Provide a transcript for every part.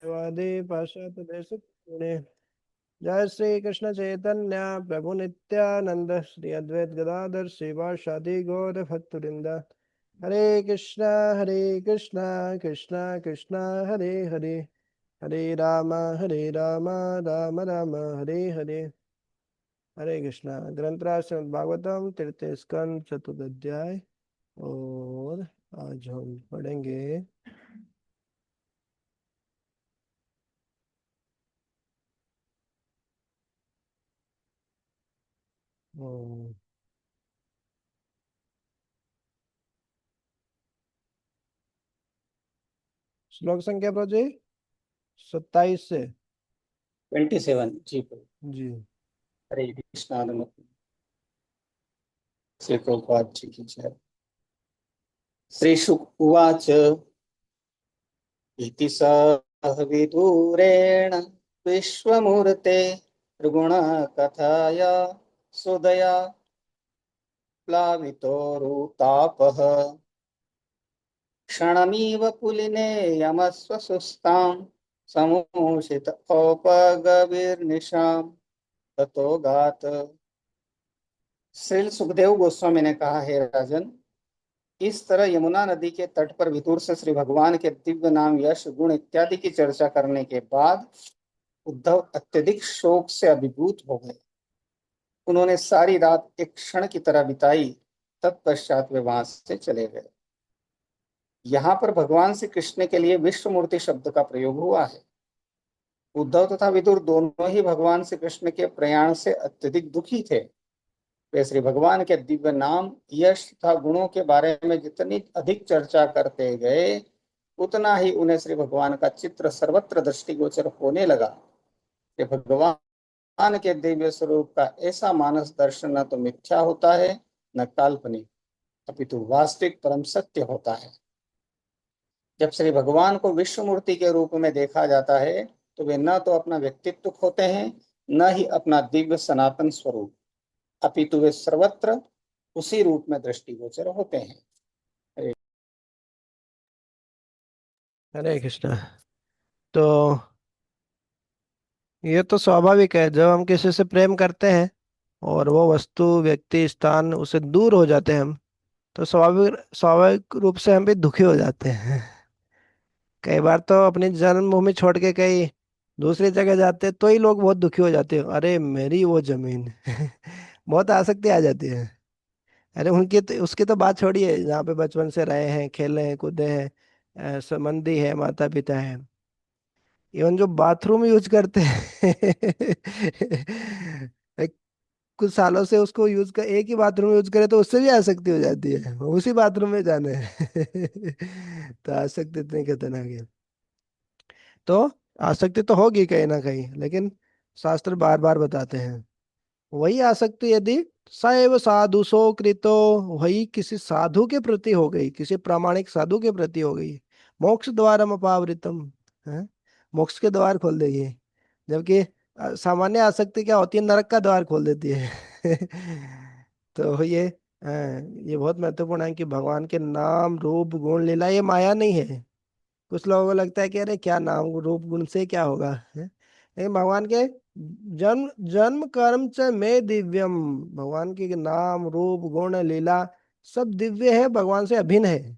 वादे पाश्चात्य देश पुणे। जय श्री कृष्ण चैतन्य प्रभु नित्यानंद श्री अद्वैत गदाधर श्रीवासादि गौर भक्तवृंद। हरे कृष्णा कृष्णा कृष्णा हरे हरे, हरे राम राम राम हरे हरे। हरे कृष्णा। ग्रंथराज श्रीमद् भागवतम तृतीय स्कंद चतुर्थ अध्याय। और आज हम पढ़ेंगे श्लोक संख्या जी 27 से। 27 जी। जी। हरे कृष्णा। श्री प्रभुपाद जी की जय। श्री शुक उवाच इति सह विदुरेण विश्वमूर्ते त्रिगुणकथाया सुदया प्लावितोरुतापः क्षणमिव पुलिने यमस्वसुस्तां समूषित औपगविर्निशाम् ततो गात। श्री सुखदेव गोस्वामी ने कहा, हे राजन, इस तरह यमुना नदी के तट पर विदुर से श्री भगवान के दिव्य नाम, यश, गुण इत्यादि की चर्चा करने के बाद उद्धव अत्यधिक शोक से अभिभूत हो गए। उन्होंने सारी रात एक क्षण की तरह बिताई। तत्पश्चात वे वहां से चले गए। यहाँ पर भगवान श्री कृष्ण के लिए विश्व मूर्ति शब्द का प्रयोग हुआ है। उद्धव तथा विदुर दोनों ही भगवान श्री कृष्ण के प्रयाण से अत्यधिक दुखी थे। वे श्री भगवान के दिव्य नाम, यश तथा गुणों के बारे में जितनी अधिक चर्चा करते गए, उतना ही उन्हें श्री भगवान का चित्र सर्वत्र दृष्टिगोचर होने लगा। कि भगवान के दिव्य स्वरूप का ऐसा मानस दर्शन न तो मिथ्या होता है, न काल्पनिक, अपितु वास्तविक परम सत्य होता है। जब श्री भगवान को विश्व मूर्ति के रूप में देखा जाता है, तो वे न तो अपना व्यक्तित्व खोते हैं, न ही अपना दिव्य सनातन स्वरूप, अपितु वे सर्वत्र उसी रूप में दृष्टिगोचर होते हैं। हरे कृष्णा। तो ये तो स्वाभाविक है, जब हम किसी से प्रेम करते हैं और वो वस्तु व्यक्ति स्थान उसे दूर हो जाते हैं हम, तो स्वाभाविक स्वाभाविक रूप से हम भी दुखी हो जाते हैं। कई बार तो अपनी जन्मभूमि छोड़ के कहीं दूसरी जगह जाते हैं तो ही लोग बहुत दुखी हो जाते हैं, अरे मेरी वो जमीन। बहुत आसक्ति आ जाती है। अरे उनकी तो उसकी तो बात छोड़िए, जहाँ पे बचपन से रहे हैं, खेले हैं, कूदे हैं, संबंधी है, माता पिता है, इवन जो बाथरूम यूज करते हैं। एक कुछ सालों से उसको यूज कर, एक ही बाथरूम यूज करे तो उससे भी आसक्ति हो जाती है, उसी बाथरूम में जाना है। तो आसक्ति इतनी खतरनाक है। तो आसक्ति तो होगी कहीं ना कहीं, लेकिन शास्त्र बार बार बताते हैं वही आसक्ति यदि सैव साधु सो कृतो, वही किसी साधु के प्रति हो गई, किसी प्रामाणिक साधु के प्रति हो गई, मोक्ष द्वारम अपावृतम, है, मोक्ष के द्वार खोल देगी। जबकि सामान्य आसक्ति क्या होती है, नरक का द्वार खोल देती है। तो ये बहुत महत्वपूर्ण है कि भगवान के नाम रूप गुण लीला ये माया नहीं है। कुछ लोगों को लगता है कि अरे क्या नाम रूप गुण से क्या होगा, है? लेकिन भगवान के जन्म जन्म कर्म च में दिव्यम, भगवान के नाम रूप गुण लीला सब दिव्य है, भगवान से अभिन्न है।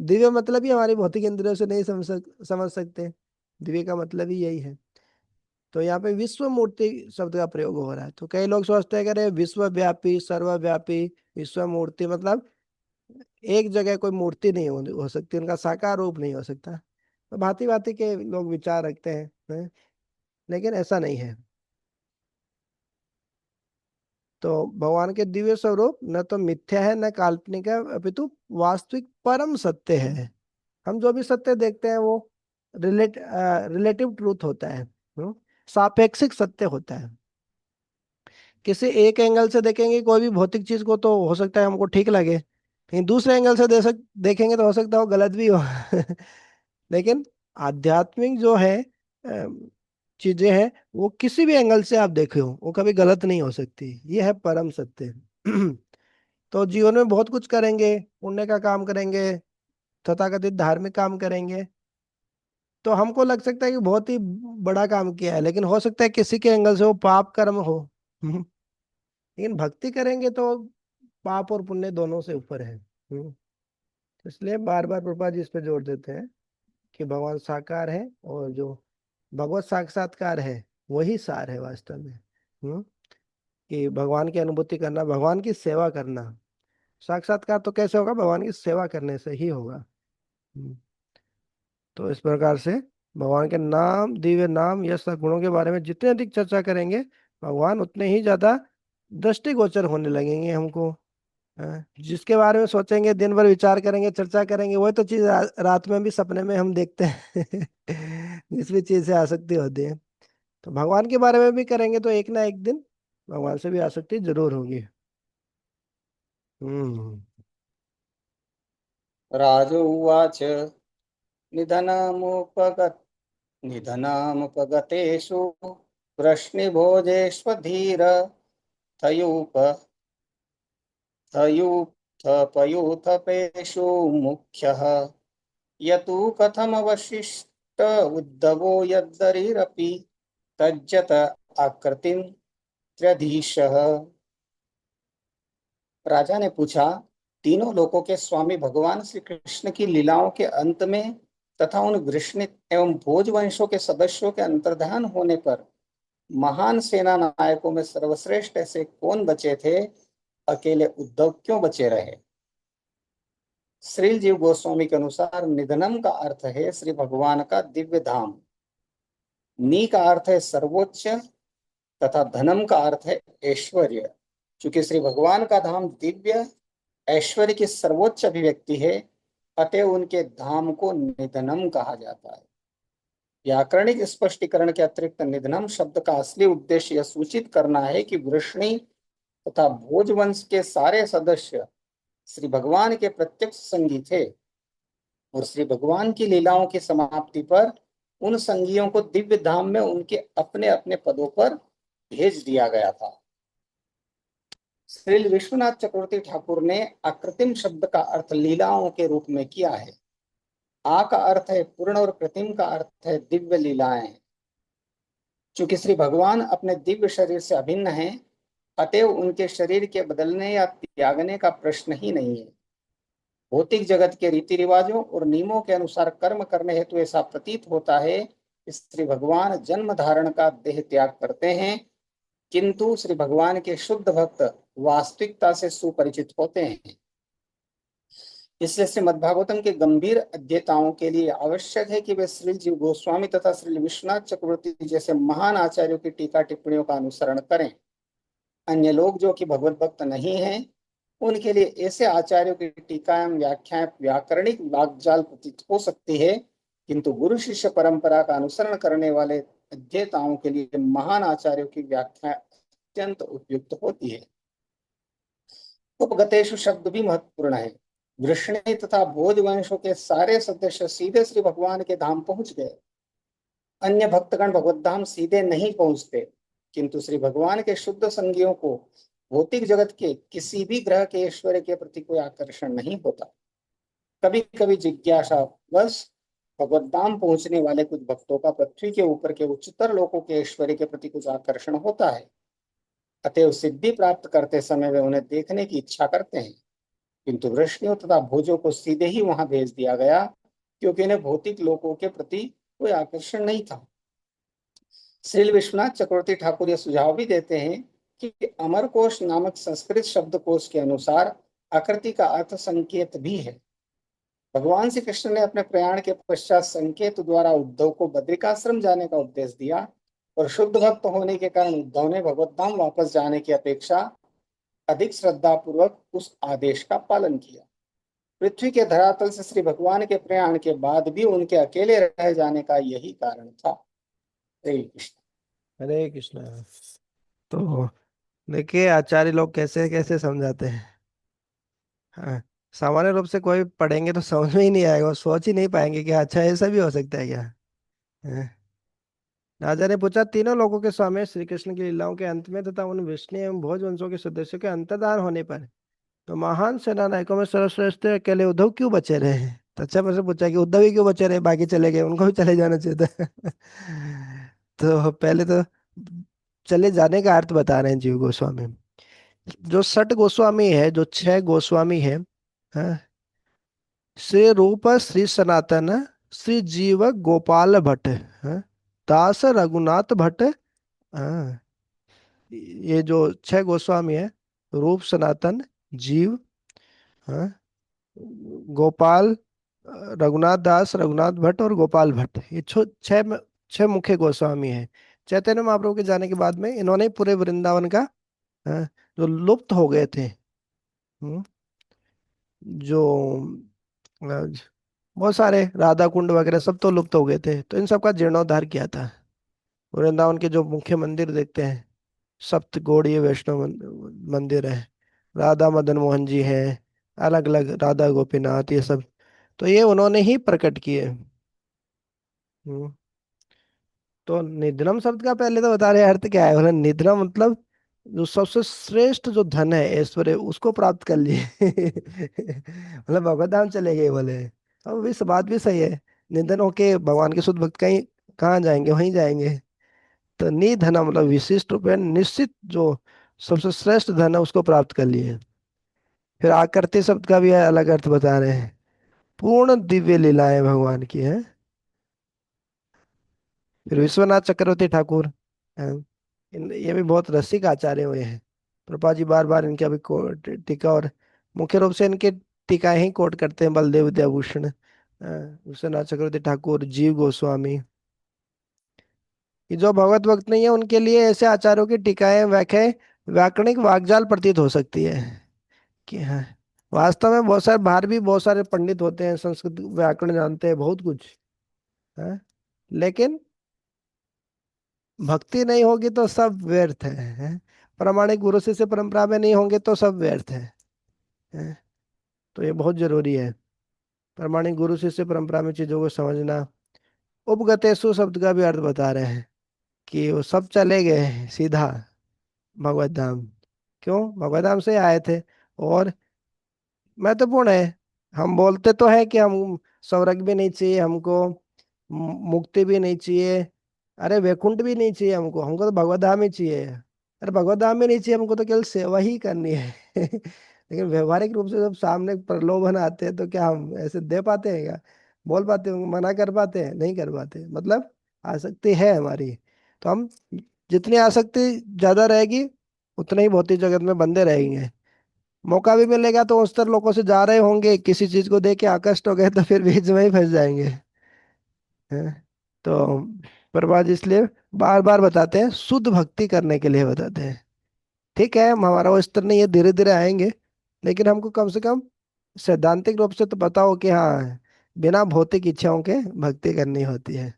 दिव्य मतलब ही हमारी भौतिक इंद्रियों से नहीं समझ सकते। दिव्य का मतलब ही यही है। तो यहाँ पे विश्व मूर्ति शब्द का प्रयोग हो रहा है, तो कई लोग सोचते हैं कि अरे विश्वव्यापी सर्वव्यापी, विश्व मूर्ति मतलब एक जगह कोई मूर्ति नहीं हो सकती, उनका साकार रूप नहीं हो सकता। तो भांति भांति के लोग विचार रखते हैं? लेकिन ऐसा नहीं है। तो भगवान के दिव्य स्वरूप न तो मिथ्या है न काल्पनिक है, अपितु वास्तविक परम सत्य है। हम जो भी सत्य देखते हैं वो रिलेटिव ट्रूथ होता है, सापेक्षिक सत्य होता है। किसी एक एंगल से देखेंगे कोई भी भौतिक चीज को तो हो सकता है हमको ठीक लगे, लेकिन दूसरे एंगल से देखेंगे तो हो सकता है वो गलत भी हो। लेकिन आध्यात्मिक जो है चीजें हैं, वो किसी भी एंगल से आप देखे हो वो कभी गलत नहीं हो सकती, ये है परम सत्य। तो जीवन में बहुत कुछ करेंगे, पुण्य का काम करेंगे, तथाकथित धार्मिक काम करेंगे, तो हमको लग सकता है कि बहुत ही बड़ा काम किया है, लेकिन हो सकता है किसी के एंगल से वो पाप कर्म हो। लेकिन भक्ति करेंगे तो पाप और पुण्य दोनों से ऊपर है। इसलिए बार बार प्रभुपाद जी इस पे जोर देते हैं कि भगवान साकार है, और जो भगवत साक्षात्कार है वही सार है वास्तव में। हम्म कि भगवान की अनुभूति करना, भगवान की सेवा करना। साक्षात्कार तो कैसे होगा? भगवान की सेवा करने से ही होगा। हम्म, तो इस प्रकार से भगवान के नाम, दिव्य नाम, यश और गुणों के बारे में जितने अधिक चर्चा करेंगे, भगवान उतने ही ज्यादा दृष्टिगोचर होने लगेंगे हमको। जिसके बारे में सोचेंगे, दिन भर विचार करेंगे, चर्चा करेंगे, वही तो चीज रात में भी सपने में हम देखते हैं। जिस भी चीज से आसक्ति होती है, तो भगवान के बारे में भी करेंगे तो एक ना एक दिन भगवान से भी आसक्ति जरूर होगी। हम्म। राजोवाच निधनमुपगत निधनमुपगतेषु वृष्णिभोजेष्वधीर थयूप थयूथपयूथपेषु मुख्यः यतु कथमवशिष्ट उद्धवो यद्दरिरपि तज्जत आकृतिं त्र्यधीशः। राजा ने पूछा, तीनों लोकों के स्वामी भगवान श्री कृष्ण की लीलाओं के अंत में तथा उन वृष्णि एवं भोज वंशों के सदस्यों के अंतर्धान होने पर महान सेना नायकों में सर्वश्रेष्ठ ऐसे कौन बचे थे? अकेले उद्धव क्यों बचे रहे? श्री जीव गोस्वामी के अनुसार निधनम का अर्थ है श्री भगवान का दिव्य धाम। नी का अर्थ है सर्वोच्च, तथा धनम का अर्थ है ऐश्वर्य। क्योंकि श्री भगवान का धाम दिव्य ऐश्वर्य की सर्वोच्च अभिव्यक्ति है, अतः उनके धाम को निधनम कहा जाता है। व्याकरणिक स्पष्टीकरण के अतिरिक्त निधनम शब्द का असली उद्देश्य यह सूचित करना है कि वृष्णि तथा भोजवंश के सारे सदस्य श्री भगवान के प्रत्यक्ष संगी थे, और श्री भगवान की लीलाओं की समाप्ति पर उन संगियों को दिव्य धाम में उनके अपने अपने पदों पर भेज दिया गया था। श्री विश्वनाथ चक्रवर्ती ठाकुर ने अकृत्रिम शब्द का अर्थ लीलाओं के रूप में किया है। आ का अर्थ है पूर्ण और कृत्रिम का अर्थ है दिव्य लीलाएं। चूंकि श्री भगवान अपने दिव्य शरीर से अभिन्न हैं, अतएव उनके शरीर के बदलने या त्यागने का प्रश्न ही नहीं है। भौतिक जगत के रीति रिवाजों और नियमों के अनुसार कर्म करने हेतु ऐसा प्रतीत होता है कि श्री भगवान जन्म धारण का देह त्याग करते हैं, किंतु श्री भगवान के शुद्ध भक्त वास्तविकता से सुपरिचित होते हैं। इसलिए श्रीमद्भागवतम के गंभीर अध्येताओं के लिए आवश्यक है कि वे श्री जीव गोस्वामी तथा श्री विश्वनाथ चक्रवर्ती जैसे महान आचार्यों की टीका टिप्पणियों का अनुसरण करें। अन्य लोग जो कि भगवत भक्त नहीं हैं, उनके लिए ऐसे आचार्यों की टीकाएं व्याख्याएं व्याकरणिक वाकजाल प्रतीत हो सकती है, किंतु गुरु शिष्य परंपरा का अनुसरण करने वाले अध्येताओं के लिए महान आचार्यों की व्याख्या अत्यंत उपयुक्त होती है। उपगतेषु शब्द भी महत्वपूर्ण है। वृष्णि तथा भोज वंशों के सारे सदस्य सीधे श्री भगवान के धाम पहुंच गए। अन्य भक्तगण भगवत धाम सीधे नहीं पहुंचते, किंतु श्री भगवान के शुद्ध संगियों को भौतिक जगत के किसी भी ग्रह के ऐश्वर्य के प्रति कोई आकर्षण नहीं होता। कभी कभी जिज्ञासा बस भगवत धाम पहुंचने वाले कुछ भक्तों का पृथ्वी के ऊपर के उच्चतर लोकों के ऐश्वर्य के प्रति कुछ आकर्षण होता है, अतएव सिद्धि प्राप्त करते समय वे उन्हें देखने की इच्छा करते हैं। किंतु वृष्णियों तथा भोजों को सीधे ही वहां भेज दिया गया, क्योंकि इन्हें भौतिक लोकों के प्रति कोई आकर्षण नहीं था। श्री विश्वनाथ चक्रवर्ती ठाकुर यह सुझाव भी देते हैं कि अमरकोश नामक संस्कृत शब्दकोश के अनुसार आकृति का अर्थ संकेत भी है। भगवान श्री कृष्ण ने अपने प्रयाण के पश्चात संकेत द्वारा उद्धव को बद्रिकाश्रम जाने का उपदेश दिया, और शुद्ध भक्त होने के कारण उद्धव ने भगवत धाम वापस जाने की अपेक्षा अधिक श्रद्धा पूर्वक उस आदेश का पालन किया। पृथ्वी के धरातल से श्री भगवान के प्रयाण के बाद भी उनके अकेले रह जाने का यही कारण था। हरे कृष्ण। हरे कृष्णा। तो देखिए आचार्य लोग कैसे कैसे समझाते हैं। हाँ, सामान्य रूप से कोई पढ़ेंगे तो समझ में ही नहीं आएगा, वो सोच ही नहीं पाएंगे कि अच्छा ऐसा भी हो सकता है क्या। हाँ। राजा ने पूछा, तीनों लोगों के स्वामी श्री कृष्ण की लीलाओं के अंत में तथा उन विष्णु एवं भोज वंशों के सदस्यों के अंतर्धान होने पर तो महान सेना नायकों में सर्वश्रेष्ठ अकेले उद्धव क्यों बचे रहे हैं? तो अच्छा मुझसे पूछा कि उद्धव ही क्यों बचे रहे, बाकी चले गए, उनको भी चले जाना चाहिए था। तो पहले तो चले जाने का अर्थ बता रहे हैं जीव गोस्वामी। जो सठ गोस्वामी है, जो छह गोस्वामी है, हाँ, श्री रूप श्री सनातन श्री जीव गोपाल भट्ट, हाँ, दास रघुनाथ भट्ट, हाँ, ये जो छह गोस्वामी है, रूप सनातन, जीव, हाँ, गोपाल, रघुनाथ दास, रघुनाथ भट्ट और गोपाल भट्ट, ये छह मुख्य गोस्वामी हैं। चैतन्य महाप्रभु के जाने के बाद में इन्होंने ही पूरे वृंदावन का, हाँ, जो लुप्त हो गए थे, हम्म, जो बहुत सारे राधा कुंड वगैरह सब तो लुप्त हो गए थे, तो इन सब का जीर्णोद्धार किया था। वृंदावन के जो मुख्य मंदिर देखते हैं, सप्त गौड़ीय वैष्णव मंदिर है, राधा मदन मोहन जी है, अलग अलग राधा गोपीनाथ, ये सब तो ये उन्होंने ही प्रकट किए। हम्म, तो निधनम शब्द का पहले तो बता रहे हैं अर्थ क्या है। बोले निधनम मतलब जो सबसे श्रेष्ठ जो धन है, ऐश्वर्य, उसको प्राप्त कर लिए। मतलब भगवत धाम चले गए बोले। अब भी बात भी सही है, निधन होके भगवान के शुद्ध भक्त कहीं कहाँ जाएंगे, वहीं जाएंगे। तो निधन मतलब विशिष्ट रूप में निश्चित जो सबसे श्रेष्ठ धन है उसको प्राप्त कर लिए। फिर आकृति शब्द का भी अलग अर्थ बता रहे हैं, पूर्ण दिव्य लीलाएं भगवान की है। फिर विश्वनाथ चक्रवर्ती ठाकुर, ये भी बहुत रसिक आचार्य हुए हैं। प्रभुपाद जी बार बार इनके अभी टीका, और मुख्य रूप से इनके टीकाएं ही कोट करते हैं, बलदेव विद्याभूषण, विश्वनाथ चक्रवर्ती ठाकुर, जीव गोस्वामी। कि जो भगवत भक्त नहीं है उनके लिए ऐसे आचार्यों की टीकाएं, व्याख्याएं व्याकरणिक वाकजाल प्रतीत हो सकती है। कि हाँ, वास्तव में बहुत सारे बाहर भी बहुत सारे पंडित होते हैं, संस्कृत व्याकरण जानते हैं बहुत कुछ, है, लेकिन भक्ति नहीं होगी तो सब व्यर्थ है। प्रामाणिक गुरु शिष्य परंपरा में नहीं होंगे तो सब व्यर्थ है। तो ये बहुत जरूरी है, प्रामाणिक गुरु शिष्य परंपरा में चीजों को समझना। उपगतेषु शब्द का भी अर्थ बता रहे हैं कि वो सब चले गए सीधा भगवत धाम। क्यों? भगवत धाम से आए थे, और महत्वपूर्ण है। हम बोलते तो है कि हम स्वर्ग भी नहीं चाहिए हमको, मुक्ति भी नहीं चाहिए, अरे वैकुंठ भी नहीं चाहिए हमको, हमको तो भगवत धाम ही चाहिए। अरे भगवत धाम ही नहीं चाहिए हमको, तो केवल सेवा ही करनी है। लेकिन व्यवहारिक रूप से जब सामने प्रलोभन आते हैं तो क्या हम ऐसे दे पाते हैं क्या? बोल पाते हैं, मना कर पाते हैं? नहीं कर पाते। मतलब आसक्ति है हमारी, तो हम जितनी आसक्ति ज्यादा रहेगी उतने ही भौतिक जगत में बंधे रहेंगे। मौका भी मिलेगा तो उस तरह लोगों से जा रहे होंगे, किसी चीज को देख के आकर्षित हो गए तो फिर बीच में ही फंस जाएंगे, हैं? तो प्रभुपाद इसलिए बार बार बताते हैं, शुद्ध भक्ति करने के लिए बताते हैं। ठीक है, हम हमारा वो स्तर नहीं है, धीरे धीरे आएंगे, लेकिन हमको कम से कम सैद्धांतिक रूप से तो पता हो कि हाँ, बिना भौतिक इच्छाओं के भक्ति करनी होती है।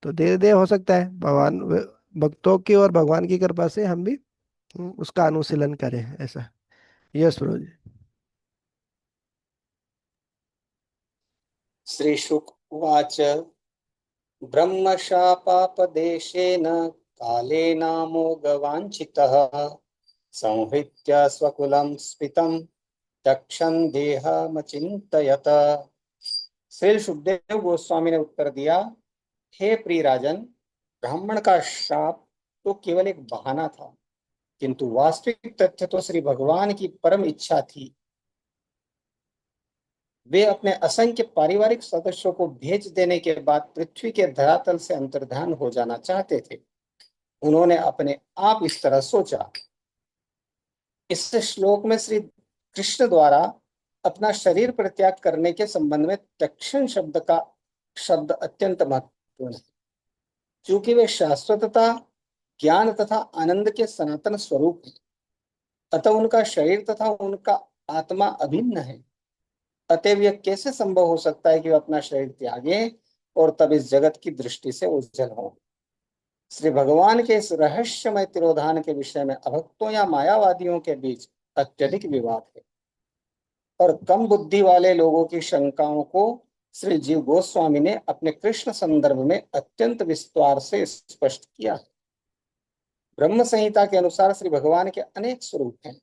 तो धीरे धीरे हो सकता है भगवान भक्तों की और भगवान की कृपा से हम भी उसका अनुशीलन करें, ऐसा। यस प्रभु जी। श्रीशुक उवाच ब्रह्मशापापदेशेन कालेनामोघवाञ्छितः संहृत्य स्वकुलं स्फीतं तक्षन् देहमचिन्तयत। श्री सुखदेव गोस्वामी ने उत्तर दिया, हे प्रिय राजन, ब्राह्मण का शाप तो केवल एक बहाना था, किंतु वास्तविक तथ्य तो श्री भगवान की परम इच्छा थी। वे अपने असंख्य पारिवारिक सदस्यों को भेज देने के बाद पृथ्वी के धरातल से अंतर्धान हो जाना चाहते थे। उन्होंने अपने आप इस तरह सोचा। इस श्लोक में श्री कृष्ण द्वारा अपना शरीर परित्याग करने के संबंध में तक्षण शब्द अत्यंत महत्वपूर्ण है, क्योंकि वे शाश्वतता, ज्ञान तथा आनंद के सनातन स्वरूप हैं। अतः उनका शरीर तथा उनका आत्मा अभिन्न है। अतएव यह कैसे संभव हो सकता है कि वे अपना शरीर त्यागे और तब इस जगत की दृष्टि से उज्जवल हो। श्री भगवान के इस रहस्यमय तिरोधान के विषय में अभक्तों या मायावादियों के बीच अत्यधिक विवाद है, और कम बुद्धि वाले लोगों की शंकाओं को श्री जीव गोस्वामी ने अपने कृष्ण संदर्भ में अत्यंत विस्तार से स्पष्ट किया है। ब्रह्म संहिता के अनुसार श्री भगवान के अनेक स्वरूप हैं।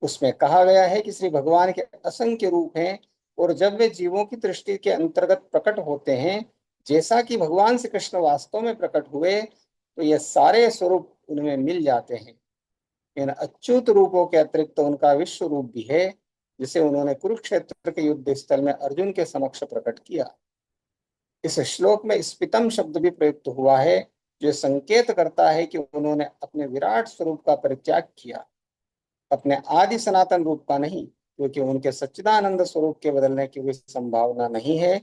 उसमें कहा गया है कि श्री भगवान के असंख्य रूप हैं, और जब वे जीवों की दृष्टि के अंतर्गत प्रकट होते हैं, जैसा कि भगवान श्री कृष्ण वास्तव में प्रकट हुए, तो ये सारे स्वरूप उनमें मिल जाते हैं। इन अच्युत रूपों के अतिरिक्त उनका विश्व रूप भी है, जिसे उन्होंने कुरुक्षेत्र के युद्ध स्थल में अर्जुन के समक्ष प्रकट किया। इस श्लोक में स्फितम शब्द भी प्रयुक्त हुआ है, जो संकेत करता है कि उन्होंने अपने विराट स्वरूप का परित्याग किया, अपने आदि सनातन रूप का नहीं, क्योंकि उनके सच्चिदानंद स्वरूप के बदलने की कोई संभावना नहीं है।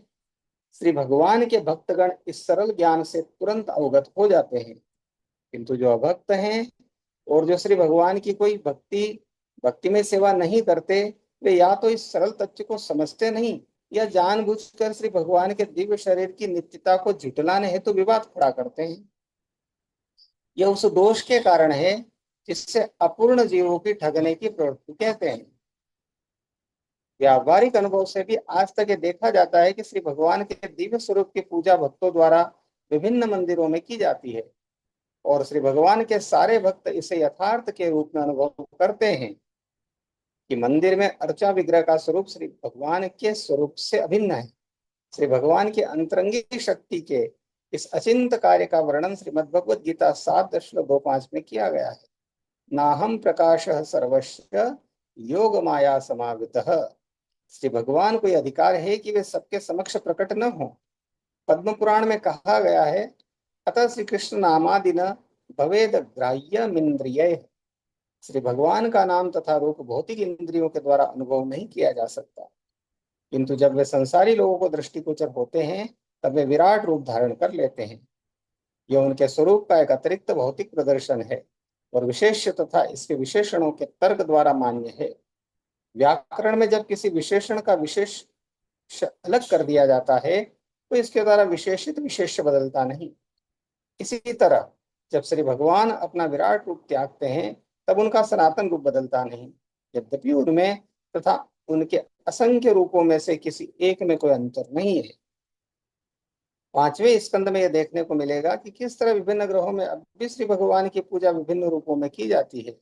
श्री भगवान के भक्तगण इस सरल ज्ञान से तुरंत अवगत हो जाते हैं, किंतु जो अभक्त हैं और जो श्री भगवान की कोई भक्ति भक्ति में सेवा नहीं करते, वे या तो इस सरल तथ्य को समझते नहीं, या जानबूझकर श्री भगवान के दिव्य शरीर की नित्यता को झुठलाने हेतु विवाद खड़ा करते हैं। यह उस दोष के कारण है जिससे अपूर्ण जीवों की ठगने की प्रवृत्ति कहते हैं। व्यावहारिक अनुभव से भी आज तक ये देखा जाता है कि श्री भगवान के दिव्य स्वरूप की पूजा भक्तों द्वारा विभिन्न मंदिरों में की जाती है, और श्री भगवान के सारे भक्त इसे यथार्थ के रूप में अनुभव करते हैं कि मंदिर में अर्चा विग्रह का स्वरूप श्री भगवान के स्वरूप से अभिन्न है। श्री भगवान की अंतरंगी शक्ति के इस अचिंत कार्य का वर्णन श्रीमद् भगवद गीता 7.25 में किया गया है। नाहम प्रकाश सर्वस्व योग माया समावृतः। श्री भगवान को यह अधिकार है कि वे सबके समक्ष प्रकट न हो। पद्म पुराण में कहा गया है, अतः श्री कृष्ण नामादिन भवेद ग्राह्यमिंद्रिय। श्री भगवान का नाम तथा रूप भौतिक इंद्रियों के द्वारा अनुभव नहीं किया जा सकता, किंतु जब वे संसारी लोगों को दृष्टिगोचर होते हैं, तब वे विराट रूप धारण कर लेते हैं। यह उनके स्वरूप का एक अतिरिक्त भौतिक प्रदर्शन है और विशेष तथा इसके विशेषणों के तर्क द्वारा मान्य है। व्याकरण में जब किसी विशेषण का विशेष अलग कर दिया जाता है, तो इसके द्वारा विशेषित विशेष्य बदलता नहीं। इसी तरह जब श्री भगवान अपना विराट रूप त्यागते हैं, तब उनका सनातन रूप बदलता नहीं, यद्यपि उनमें तथा उनके असंख्य रूपों में से किसी एक में कोई अंतर नहीं है। 5वें स्कंद में यह देखने को मिलेगा कि किस तरह विभिन्न ग्रहों में अब भी श्री भगवान की पूजा विभिन्न रूपों में की जाती है,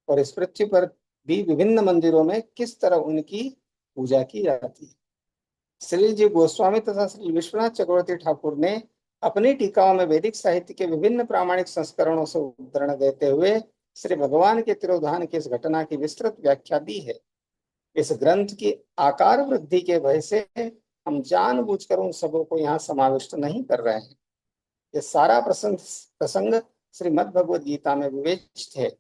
और इस पृथ्वी पर भी विभिन्न मंदिरों में किस तरह उनकी पूजा की जाती है। श्री जी गोस्वामी तथा श्री विश्वनाथ चक्रवर्ती ठाकुर ने अपनी टीकाओं में वैदिक साहित्य के विभिन्न प्रामाणिक संस्करणों से उद्धरण देते हुए श्री भगवान के तिरोधान की इस घटना की विस्तृत व्याख्या दी है। इस ग्रंथ की आकार वृद्धि के भय से हम जानबूझकर उन सबों को यहाँ समाविष्ट नहीं कर रहे हैं। ये सारा प्रसंग प्रसंग श्रीमद् भगवद गीता में विवेचित है।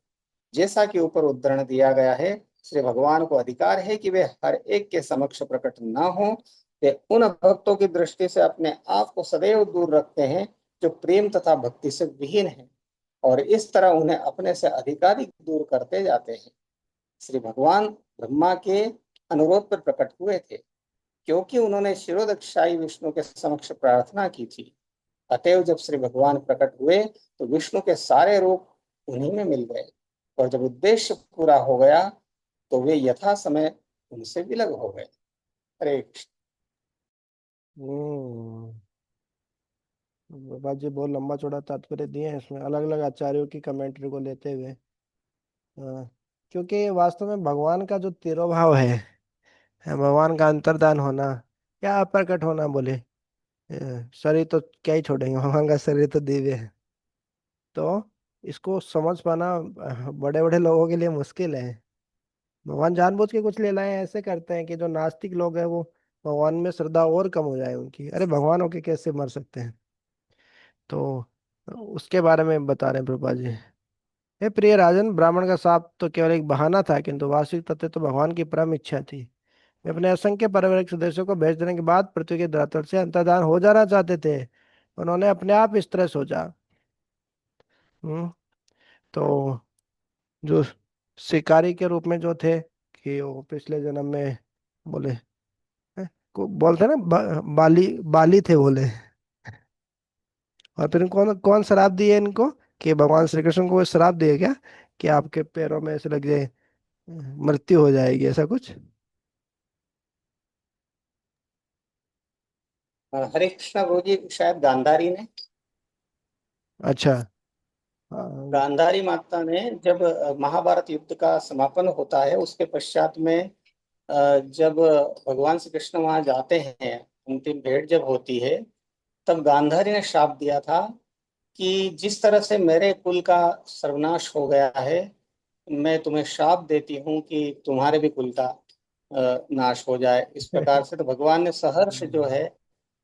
जैसा कि ऊपर उद्धरण दिया गया है, श्री भगवान को अधिकार है कि वे हर एक के समक्ष प्रकट न हो। वे उन भक्तों की दृष्टि से अपने आप को सदैव दूर रखते हैं जो प्रेम तथा भक्ति से विहीन हैं, और इस तरह उन्हें अपने से अधिकाधिक दूर करते जाते हैं। श्री भगवान ब्रह्मा के अनुरोध पर प्रकट हुए थे, क्योंकि उन्होंने शिरोदक्षाई विष्णु के समक्ष प्रार्थना की थी। अतएव जब श्री भगवान प्रकट हुए, तो विष्णु के सारे रूप उन्हीं में मिल गए, और जब उद्देश्य पूरा हो गया, तो वे यथा समय उनसे विलग हो गए। हरे कृष्ण। हम्म। बाबा जी बहुत लंबा चौड़ा तात्पर्य दिए हैं इसमें, अलग अलग आचार्यों की कमेंट्री को लेते हुए। हाँ, क्योंकि वास्तव में भगवान का जो तिरोभाव है भगवान का अंतर्धान होना या अप्रकट होना बोले, शरीर तो क्या ही छोड़ेंगे, भगवान का शरीर तो दिव्य है। तो इसको समझ पाना बड़े बड़े लोगों के लिए मुश्किल है। भगवान जानबूझ के कुछ लीलाएं ऐसे करते हैं कि जो नास्तिक लोग हैं वो भगवान में श्रद्धा और कम हो जाए उनकी, अरे भगवान होके कैसे मर सकते हैं। तो उसके बारे में बता रहे हैं प्रभुपाद जी। हे प्रिय राजन, ब्राह्मण का शाप तो केवल एक बहाना था, किंतु वास्तविक तथ्य तो भगवान की परम इच्छा थी। वे अपने असंख्य पारिवारिक सदस्यों को भेज देने के बाद पृथ्वी के धरातल से अंतर्धान हो जाना चाहते थे। उन्होंने अपने आप इस तरह सोचा। हम्म। तो जो शिकारी के रूप में जो थे कि वो पिछले जन्म में बोले, को बोलते हैं ना बाली बाली थे बोले। और फिर कौन कौन शराब दिए इनको, कि भगवान श्री कृष्ण को वो शराब दिए क्या कि आपके पैरों में ऐसे लग जाए, मृत्यु हो जाएगी, ऐसा कुछ। हरे कृष्ण गुरु जी, शायद गांधारी ने अच्छा। हाँ। गांधारी माता ने जब महाभारत युद्ध का समापन होता है, उसके पश्चात में जब भगवान श्री कृष्ण वहां जाते हैं, अंतिम भेंट जब होती है, तब गांधारी ने श्राप दिया था कि जिस तरह से मेरे कुल का सर्वनाश हो गया है, मैं तुम्हें श्राप देती हूँ कि तुम्हारे भी कुल का नाश हो जाए। इस प्रकार से तो भगवान ने सहर्ष जो है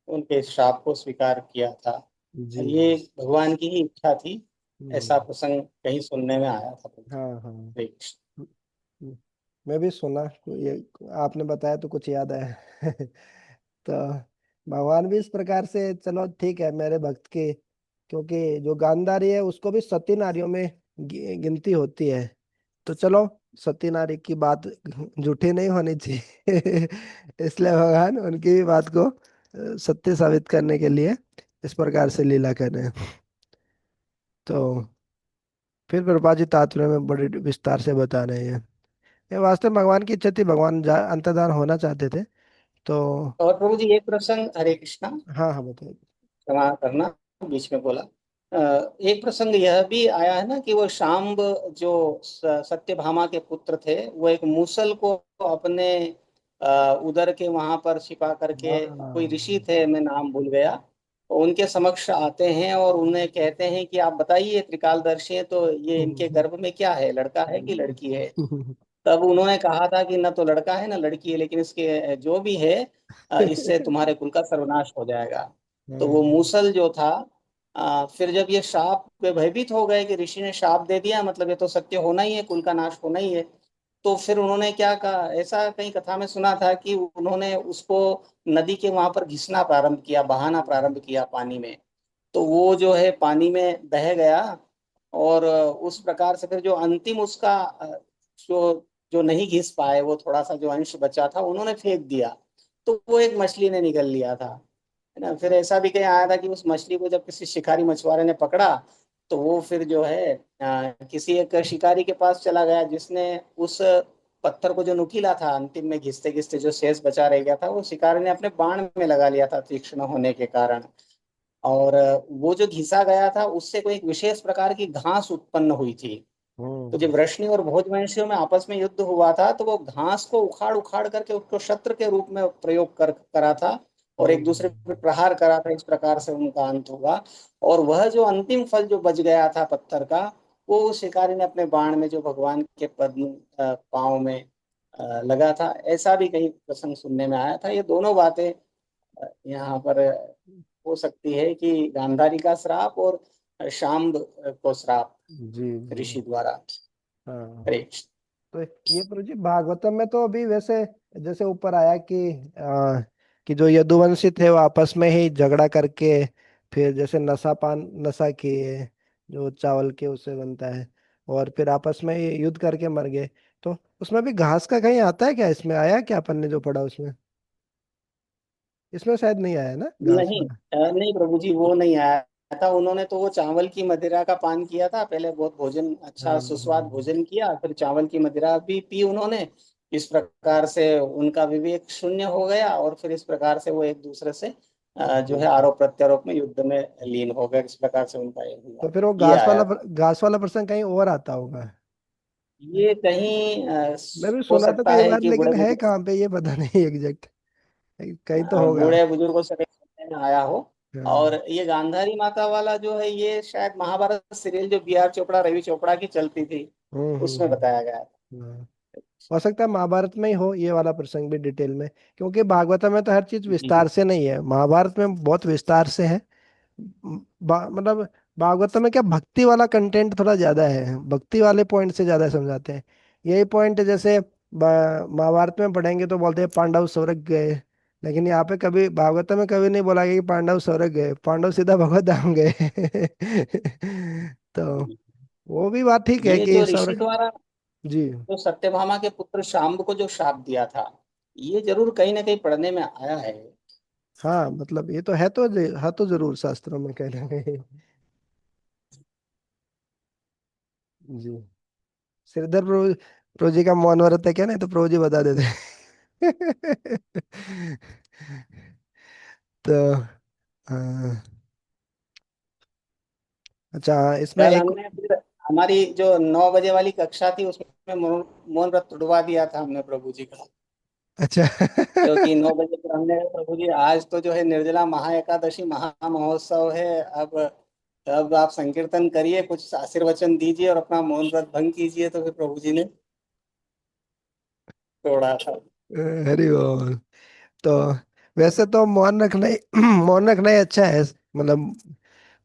उनके श्राप को स्वीकार किया था। जी। ये भगवान की ही इच्छा थी। हम्म, ऐसा प्रसंग कहीं सुनने में आया था। हाँ हाँ। हरे कृष्ण। हम्म, मैं भी सुना, ये आपने बताया तो कुछ याद आया। तो भगवान भी इस प्रकार से, चलो ठीक है मेरे भक्त के, क्योंकि जो गांधारी है उसको भी सती नारियों में गिनती होती है, तो चलो सती नारी की बात झूठी नहीं होनी चाहिए। इसलिए भगवान उनकी भी बात को सत्य साबित करने के लिए इस प्रकार से लीला कर रहे हैं। तो फिर प्रभुपाद जी तात्पर्य में बड़े विस्तार से बता रहे हैं, ये वास्तव में भगवान की इच्छा थी, भगवान अंतर्धान होना चाहते थे। तो और प्रभु जी एक प्रसंग, हरे कृष्णा, हाँ हाँ बताइए। क्षमा करना, बीच में बोला। एक प्रसंग यह भी आया है ना कि वो शाम्ब जो सत्यभामा के पुत्र थे, वो एक मूसल को अपने उदर के वहां पर छिपा करके, कोई हाँ। ऋषि थे, मैं नाम भूल गया, उनके समक्ष आते हैं और उन्हें कहते हैं कि आप बताइए त्रिकालदर्शी हैं, तो ये इनके गर्भ में क्या है, लड़का है कि लड़की है। तब उन्होंने कहा था कि न तो लड़का है न लड़की है, लेकिन इसके जो भी है, इससे तुम्हारे कुल का सर्वनाश हो जाएगा। तो वो मूसल जो था, फिर जब ये शाप पे भयभीत हो गए कि ऋषि ने शाप दे दिया, मतलब ये तो सत्य होना ही है, कुल का नाश होना ही है, तो फिर उन्होंने क्या कहा, ऐसा कहीं कथा में सुना था कि उन्होंने उसको नदी के वहां पर घिसना प्रारंभ किया, बहाना प्रारंभ किया पानी में। तो वो जो है पानी में बह गया। और उस प्रकार से फिर जो अंतिम उसका जो जो नहीं घिस पाए, वो थोड़ा सा जो अंश बचा था उन्होंने फेंक दिया, तो वो एक मछली ने निगल लिया था, है ना। फिर ऐसा भी कहीं आया था कि उस मछली को जब किसी शिकारी मछुआरे ने पकड़ा, तो वो फिर जो है किसी एक शिकारी के पास चला गया, जिसने उस पत्थर को जो नुकीला था, अंतिम में घिसते घिसते जो शेष बचा रह गया था, वो शिकारी ने अपने बाण में लगा लिया था, तीक्ष्ण होने के कारण। और वो जो घिसा गया था उससे कोई एक विशेष प्रकार की घास उत्पन्न हुई थी। तो हम्म जब वृष्णि और भोजवंशियों में आपस में युद्ध हुआ था, तो वो घास को उखाड़ उखाड़ करके उसको शस्त्र के रूप में प्रयोग करा था, और एक दूसरे पर हम्म प्रहार करा था। इस प्रकार से उनका अंत हुआ। और वह जो अंतिम फल जो बच गया था पत्थर का, वो उस शिकारी ने अपने बाण में जो भगवान के पद्म पाँव में लगा था। ऐसा भी कहीं प्रसंग सुनने में आया था। ये दोनों बातें यहाँ पर हो सकती है कि गांधारी का श्राप और शाम्ब को श्राप जी जी। ऋषि द्वारा। हाँ। हरे। तो ये प्रभु जी भागवतम में तो अभी वैसे जैसे ऊपर आया कि जो यदुवंशी थे वो आपस में ही झगड़ा करके फिर जैसे नशा किए, जो चावल के उससे बनता है, और फिर आपस में ही युद्ध करके मर गए। तो उसमें भी घास का कहीं आता है क्या, इसमें आया क्या अपन ने जो पढ़ा उसमें? इसमें शायद नहीं आया ना घास नहीं, वाला। नहीं प्रभु जी, वो नहीं आया था। उन्होंने तो वो चावल की मदिरा का पान किया था पहले, बहुत भोजन, अच्छा हाँ सुस्वाद भोजन किया, फिर चावल की मदिरा भी पी उन्होंने। इस प्रकार से उनका विवेक शून्य हो गया, और फिर इस प्रकार से वो एक दूसरे से जो है आरोप प्रत्यारोप में युद्ध में लीन हो गए। इस प्रकार से उनका ये हुआ। तो फिर वो ये आया था। घास वाला प्रसंग कहीं और आता होगा। ये कहीं मैं भी हो सुना तो सकता कई है बार, कि बूढ़े लेकिन है बुजुर्ग, कहाँ पे ये पता नहीं एग्जैक्ट, कहीं तो होगा। बूढ़े बुजुर्गों से कहीं सुनने में आया हो। और हाँ। ये गांधारी माता वाला जो है, ये शायद महाभारत सीरियल जो बी आर चोपड़ा, रवि चोपड़ा की चलती थी, उसमें बताया गया था। हाँ। हो सकता है महाभारत में ही हो ये वाला प्रसंग भी डिटेल में, क्योंकि भागवत में तो हर चीज जी विस्तार जी। से नहीं है, महाभारत में बहुत विस्तार से है। मतलब भागवत में क्या भक्ति वाला कंटेंट थोड़ा ज्यादा है, भक्ति वाले पॉइंट से ज्यादा समझाते हैं। यही पॉइंट जैसे महाभारत में पढ़ेंगे तो बोलते हैं पांडव स्वर्ग गए, लेकिन यहाँ पे कभी भागवत में कभी नहीं बोला गया कि पांडव स्वर्ग गए, पांडव सीधा भगवत धाम गए। तो वो भी बात ठीक है ये कि जो ऋषि स्वर्ग। द्वारा जी। जो सत्यभामा के पुत्र शाम्ब को जो शाप दिया था, ये जरूर कहीं ना कहीं पढ़ने में आया है। हाँ मतलब ये तो है, तो हाँ तो जरूर शास्त्रों में कह रहे हैं। जी। श्रीधर प्रभु, प्रभु जी का मौन व्रत है क्या, नहीं तो प्रभु जी बता देते। तो अच्छा इसमें कल एक। हमने फिर हमारी जो 9 बजे वाली कक्षा थी, उसमें मौन मौन व्रत तुड़वा दिया था हमने प्रभु जी का। अच्छा। क्योंकि 9 बजे फिर हमने कहा, प्रभु जी आज तो जो है निर्जला महा एकादशी महा महोत्सव है। अब आप संकीर्तन करिए, कुछ आशीर्वचन दीजिए और अपना मौन व्रत भंग कीजिए। तो फिर प्रभु जी ने तोड़ा था। हरि बोल। तो वैसे तो मौन रखना ही मौन रखना ही अच्छा है, मतलब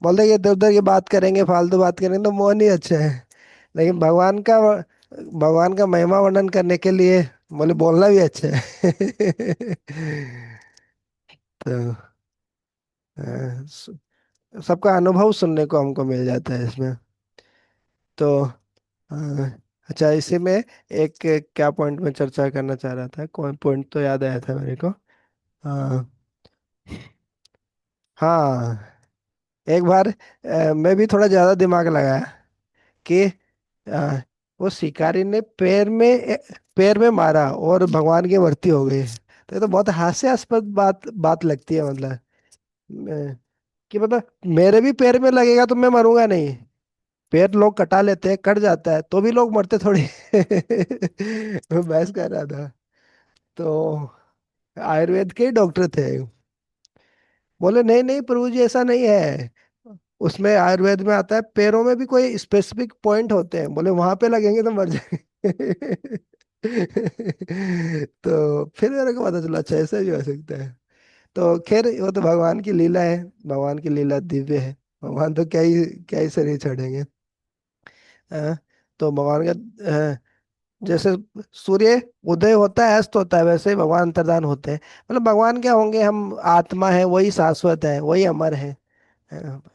बोलते कि इधर उधर की बात करेंगे, फालतू बात करेंगे, तो मौन ही अच्छा है। लेकिन भगवान का महिमा वर्णन करने के लिए बोले बोलना भी अच्छा है। तो सबका अनुभव सुनने को हमको मिल जाता है इसमें। तो अ, अच्छा, इसी में एक क्या पॉइंट में चर्चा करना चाह रहा था, कौन पॉइंट तो याद आया था मेरे को। अ, हाँ, एक बार मैं भी थोड़ा ज्यादा दिमाग लगाया कि अ, वो शिकारी ने पैर में मारा और भगवान की मृत्यु हो गई। तो ये तो बहुत हास्यास्पद बात बात लगती है, मतलब कि मतलब मेरे भी पैर में लगेगा तो मैं मरूंगा नहीं। पैर लोग कटा लेते हैं, कट जाता है, तो भी लोग मरते थोड़ी। मैं बहस कर रहा था। तो आयुर्वेद के ही डॉक्टर थे, बोले नहीं नहीं प्रभु जी ऐसा नहीं है। उसमें आयुर्वेद में आता है पैरों में भी कोई स्पेसिफिक पॉइंट होते हैं, बोले वहां पे लगेंगे तो मर जाएंगे। तो फिर मेरे को पता चला अच्छा ऐसा भी हो सकता है। तो खैर वो तो भगवान की लीला है, भगवान की लीला दिव्य है। भगवान तो क्या ही शरीर छोड़ेंगे। हाँ, तो भगवान का जैसे सूर्य उदय होता है अस्त होता है, वैसे ही भगवान अंतर्धान होते हैं। मतलब भगवान क्या होंगे, हम आत्मा है, वही शाश्वत है, वही अमर है।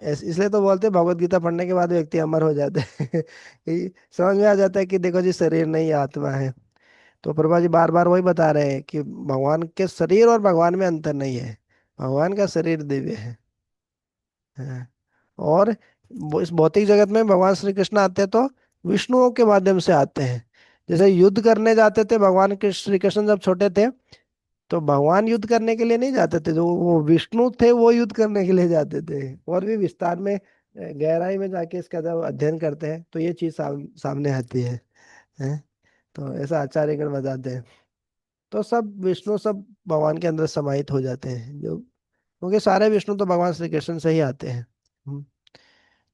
इसलिए तो बोलते हैं भगवत गीता पढ़ने के बाद व्यक्ति अमर हो जाते हैं। ये समझ में आ जाता है कि देखो जी शरीर नहीं आत्मा है। तो प्रभा जी बार बार वही बता रहे हैं कि भगवान के शरीर और भगवान में अंतर नहीं है। भगवान का शरीर दिव्य है। हाँ। और इस भौतिक जगत में भगवान श्री कृष्ण आते हैं तो विष्णुओं के माध्यम से आते हैं। जैसे युद्ध करने जाते थे भगवान के श्री कृष्ण जब छोटे थे, तो भगवान युद्ध करने के लिए नहीं जाते थे, जो वो विष्णु थे वो युद्ध करने के लिए जाते थे। और भी विस्तार में गहराई में जाके इसका जब अध्ययन करते हैं तो ये चीज सामने आती है? तो ऐसा आचार्यगण बताते हैं। तो सब विष्णु सब भगवान के अंदर समाहित हो जाते हैं, जो क्योंकि सारे विष्णु तो भगवान श्री कृष्ण से ही आते हैं। हम्म।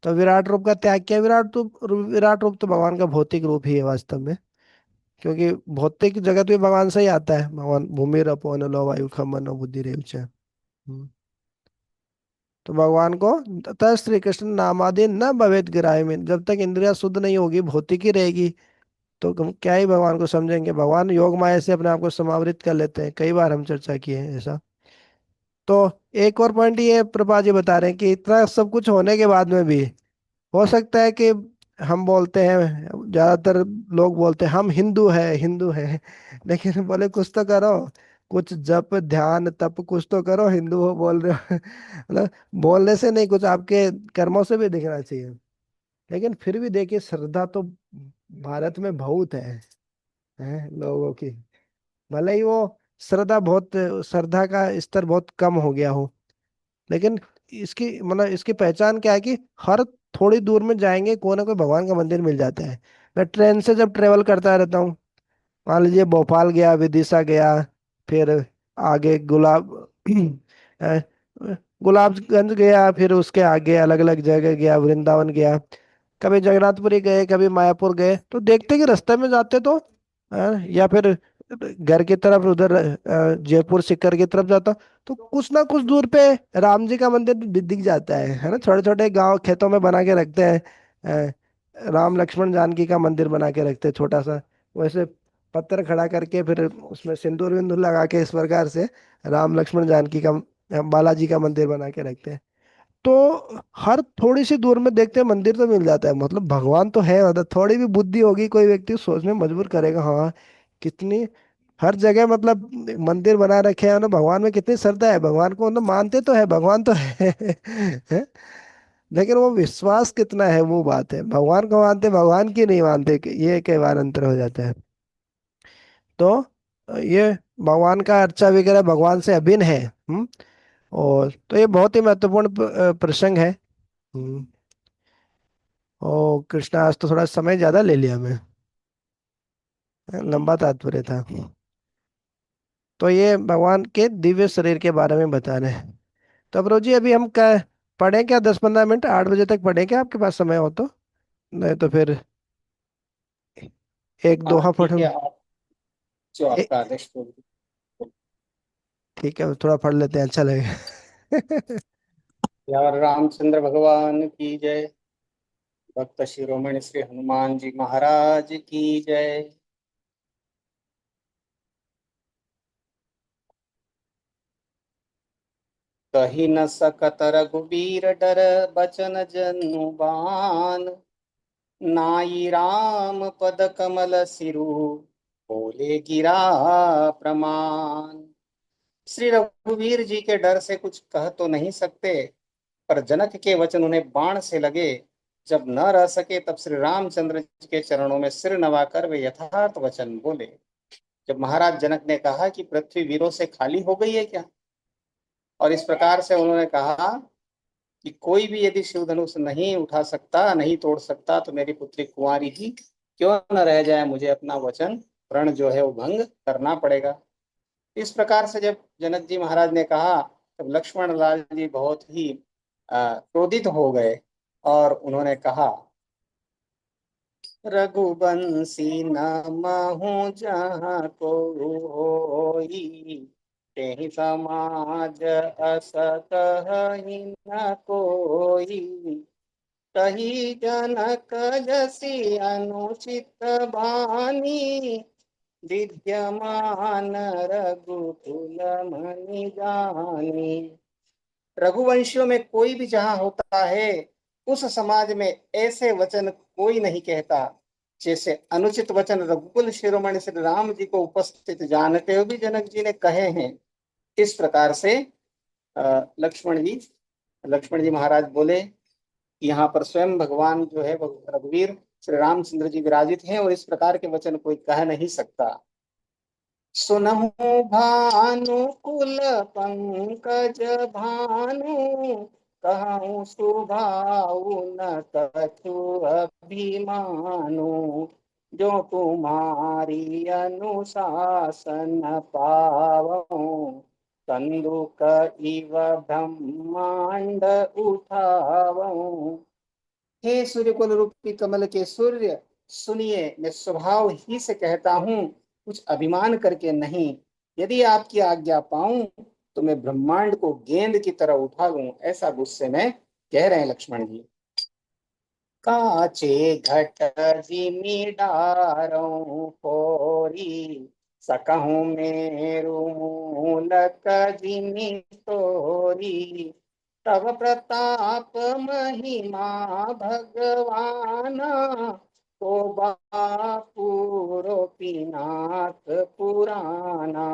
तो विराट रूप का त्याग किया। विराट रूप तो भगवान का भौतिक रूप ही है वास्तव में, क्योंकि भौतिक जगत भी भगवान से ही आता है। भगवान भूमि रपो नलो वायु खम मनो बुद्धि रेव च। तो भगवान को ततः श्री कृष्ण नामादि न भवेद गिराय में, जब तक इंद्रिया शुद्ध नहीं होगी, भौतिक ही रहेगी, तो हम क्या ही भगवान को समझेंगे। भगवान योग माया से अपने आप को समावृत कर लेते हैं, कई बार हम चर्चा किए हैं ऐसा। तो एक और पॉइंट ये प्रभा जी बता रहे हैं कि इतना सब कुछ होने के बाद में भी हो सकता है कि हम बोलते हैं, ज्यादातर लोग बोलते हैं हम हिंदू है हिंदू है। लेकिन बोले कुछ तो करो, कुछ जप ध्यान तप कुछ तो करो, हिंदू हो बोल रहे हो। मतलब बोलने से नहीं, कुछ आपके कर्मों से भी दिखना चाहिए। लेकिन फिर भी देखिए श्रद्धा तो भारत में बहुत है लोगों की। भले ही वो श्रद्धा का स्तर बहुत कम हो गया हो, लेकिन इसकी मतलब इसकी पहचान क्या है कि हर थोड़ी दूर में जाएंगे कोई ना कोई भगवान का मंदिर मिल जाता है। मैं ट्रेन से जब ट्रेवल करता रहता हूँ, मान लीजिए भोपाल गया, विदिशा गया, फिर आगे अ, गुलाबगंज गया, फिर उसके आगे अलग अलग जगह गया, वृंदावन गया, कभी जगन्नाथपुरी गए, कभी मायापुर गए, तो देखते कि रास्ते में जाते तो या फिर घर की तरफ उधर जयपुर सीकर की तरफ जाता, तो कुछ ना कुछ दूर पे राम जी का मंदिर दिख जाता है ना। छोटे छोटे गांव खेतों में बना के रखते हैं। राम लक्ष्मण जानकी का मंदिर बना के रखते हैं छोटा सा, वैसे पत्थर खड़ा करके फिर उसमें सिंदूर विंदूर लगा के इस प्रकार से राम लक्ष्मण जानकी का बालाजी का मंदिर बना के रखते हैं। तो हर थोड़ी सी दूर में देखते हैं मंदिर तो मिल जाता है, मतलब भगवान तो है, मतलब थोड़ी भी बुद्धि होगी कोई व्यक्ति सोचने मजबूर करेगा। हाँ, कितनी हर जगह मतलब मंदिर बना रखे हैं ना, भगवान में कितनी श्रद्धा है, भगवान को मतलब मानते तो है, भगवान तो है, हैं? लेकिन वो विश्वास कितना है वो बात है, भगवान को मानते भगवान की नहीं मानते, ये कई बार अंतर हो जाता है। तो ये भगवान का अर्चा वगैरह भगवान से अभिन्न है। और तो ये बहुत ही महत्वपूर्ण प्रसंग है। हम्म। ओ कृष्णा, आज तो थोड़ा समय ज्यादा ले लिया मैं, लंबा तात्पर्य था। तो ये भगवान के दिव्य शरीर के बारे में बता रहे हैं। तो प्रभु जी अभी हम क्या पढ़ें क्या, 10-15 मिनट, 8 बजे तक पढ़ें क्या, आपके पास समय हो तो? नहीं तो फिर एक हाँ दोहा ठीक पढ़ो। है, आप जो ए, आपका आदेश हो। ठीक है, थोड़ा पढ़ लेते हैं, अच्छा लगेगा। यार रामचंद्र भगवान की जय। भक्त शिरोमणि श्री हनुमान जी महाराज की जय। कही न सकत रघुबीर डर बचन जनुबान। नाई राम पद कमल सिरु बोले गिरा प्रमाण। श्री रघुवीर जी के डर से कुछ कह तो नहीं सकते, पर जनक के वचन उन्हें बाण से लगे। जब न रह सके तब श्री रामचंद्र जी के चरणों में सिर नवाकर वे यथार्थ वचन बोले। जब महाराज जनक ने कहा कि पृथ्वी वीरों से खाली हो गई है क्या, और इस प्रकार से उन्होंने कहा कि कोई भी यदि शिव धनुष नहीं उठा सकता, नहीं तोड़ सकता, तो मेरी पुत्री कुंवारी ही क्यों न रह जाए, मुझे अपना वचन प्रण जो है वो भंग करना पड़ेगा। इस प्रकार से जब जनक जी महाराज ने कहा, तब लक्ष्मण लाल जी बहुत ही क्रोधित हो गए और उन्होंने कहा, रघुबंशी नामहु जहाँ को होई, तेहि समाज अस कहि न कोई। कही जनक जसी अनुचित बानी, विद्यमान रघुकुल मनि जानी। रघुवंशियों में कोई भी जहां होता है, उस समाज में ऐसे वचन कोई नहीं कहता जैसे अनुचित वचन रघुकुल शिरोमणि श्री राम जी को उपस्थित जानते हुए भी जनक जी ने कहे हैं। इस प्रकार से लक्ष्मण जी महाराज बोले कि यहाँ पर स्वयं भगवान जो है वो रघुवीर श्री रामचंद्र जी विराजित हैं और इस प्रकार के वचन कोई कह नहीं सकता। सुनहु भानुकुल पंकज भानु, कहूँ सुभाउ न कछु अभिमानु। जो तुम्हारी अनुशासन पावऊँ, कंदुक इव ब्रह्मांड उठावऊँ। हे सूर्यकुल रूपी कमल के सूर्य, सुनिए, मैं स्वभाव ही से कहता हूँ, कुछ अभिमान करके नहीं। यदि आपकी आज्ञा पाऊं तो मैं ब्रह्मांड को गेंद की तरह उठा लूं, ऐसा गुस्से में कह रहे हैं लक्ष्मण जी। काचे घट जिमि डारऊं फोरी, सकहूं मेरु मूलक जिमि तोरी। तब प्रताप महिमा भगवाना, को बापूरो पिनाक पुराना।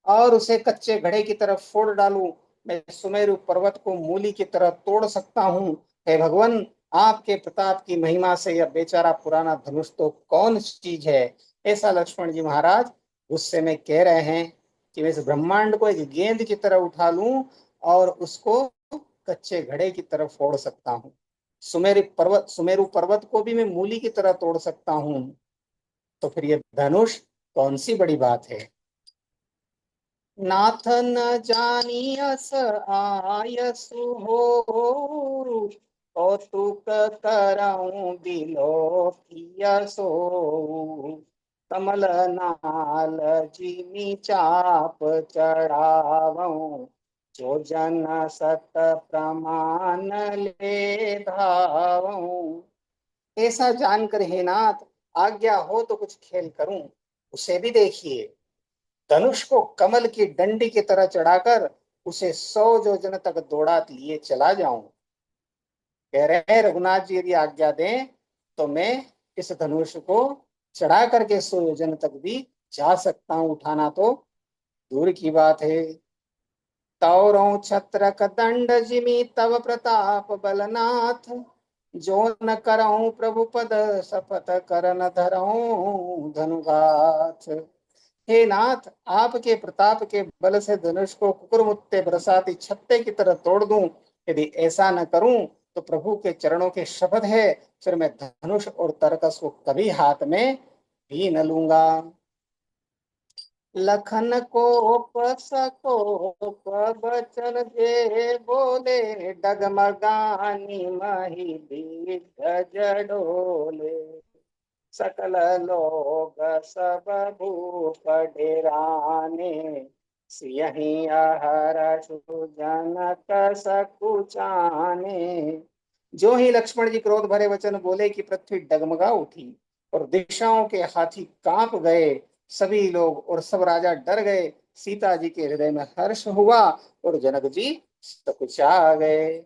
और उसे कच्चे घड़े की तरफ फोड़ डालूं, मैं सुमेरु पर्वत को मूली की तरह तोड़ सकता हूँ। हे भगवान, आपके प्रताप की महिमा से यह बेचारा पुराना धनुष तो कौन चीज है। ऐसा लक्ष्मण जी महाराज गुस्से में कह रहे हैं कि मैं इस ब्रह्मांड को एक गेंद की तरह उठा लूं और उसको कच्चे घड़े की तरफ फोड़ सकता हूँ। सुमेरु पर्वत को भी मैं मूली की तरह तोड़ सकता हूँ, तो फिर ये धनुष कौन सी बड़ी बात है। नाथ न जानियस आयसु हो, कौतुक करऊं बिलो पियसो। कमल नाल जिमि चाप चढ़ावऊं, जो जन सत प्रमाण ले धावऊं। ऐसा जानकर हे नाथ, आज्ञा हो तो कुछ खेल करूं। उसे भी देखिए, धनुष को कमल की डंडी की तरह चढ़ाकर उसे 100 योजन तक दौड़ा लिए चला जाऊं। कह रहे हैं रघुनाथ जी यदि आज्ञा दें तो मैं इस धनुष को चढ़ा करके 100 योजन तक भी जा सकता हूं, उठाना तो दूर की बात है। तौरों छत्रक दंड जिमि तव प्रताप बलनाथ, जो न करऊं प्रभु पद शपथ करन धरऊं धनुगाथ। हे नाथ, आपके प्रताप के बल से धनुष को कुकुरमुत्ते बरसाती छत्ते की तरह तोड़ दूं। यदि ऐसा न करूं तो प्रभु के चरणों के शपथ है, फिर मैं धनुष और तरकस को कभी हाथ में भी न लूंगा। लखन को सको बचन जे बोले, डगमगानी मही दिग्गज डोले। सकल लोग सब भूप डेराने, सियहि हर्षु जनक सकुचाने। जो ही लक्ष्मण जी क्रोध भरे वचन बोले कि पृथ्वी डगमगा उठी और दिशाओं के हाथी कांप गए। सभी लोग और सब राजा डर गए। सीता जी के हृदय में हर्ष हुआ और जनक जी सकुचा गए।